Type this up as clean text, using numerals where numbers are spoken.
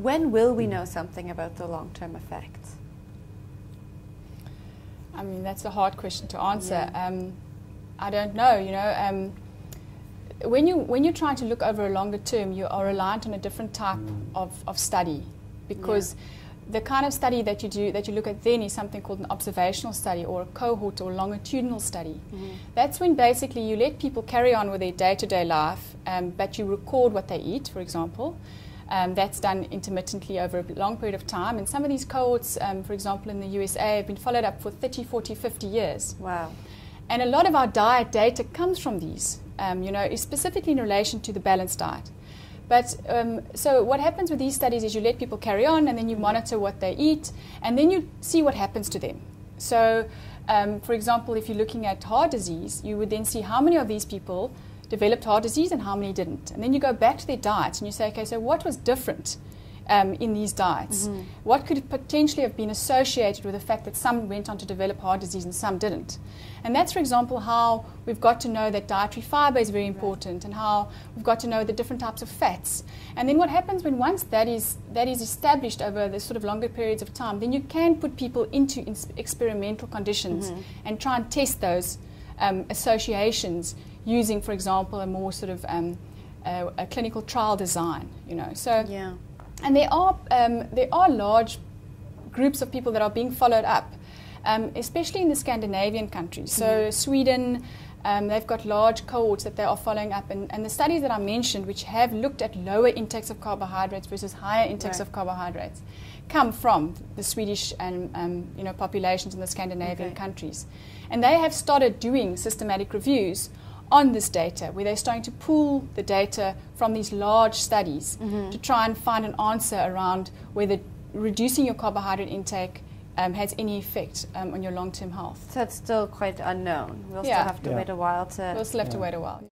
When will we know something about the long-term effects? I mean, that's a hard question to answer. Yeah. I don't know, you know. When you're trying to look over a longer term, you are reliant on a different type of study, because the kind of study that you look at then is something called an observational study or a cohort or longitudinal study. That's when basically you let people carry on with their day-to-day life, but you record what they eat, for example. That's done intermittently over a long period of time, and some of these cohorts, for example in the USA, have been followed up for 30, 40, 50 years. Wow. And a lot of our diet data comes from these, you know, specifically in relation to the balanced diet. But so what happens with these studies is you let people carry on, and then you monitor what they eat, and then you see what happens to them. So, for example, if you're looking at heart disease, you would then see how many of these people developed heart disease and how many didn't. And then you go back to their diets and you say, okay, so what was different in these diets? What could potentially have been associated with the fact that some went on to develop heart disease and some didn't? And that's, for example, how we've got to know that dietary fiber is very important, and how we've got to know the different types of fats. And then what happens when once that is established over the sort of longer periods of time, then you can put people into experimental conditions and try and test those associations using, for example, a more sort of a clinical trial design, you know. So, and there are large groups of people that are being followed up, especially in the Scandinavian countries. So Sweden, they've got large cohorts that they are following up, and the studies that I mentioned, which have looked at lower intakes of carbohydrates versus higher intakes of carbohydrates, come from the Swedish and you know, populations in the Scandinavian countries. And they have started doing systematic reviews on this data, where they're starting to pool the data from these large studies to try and find an answer around whether reducing your carbohydrate intake has any effect on your long-term health. So it's still quite unknown. We'll still have to wait a while to... We'll still have to wait a while.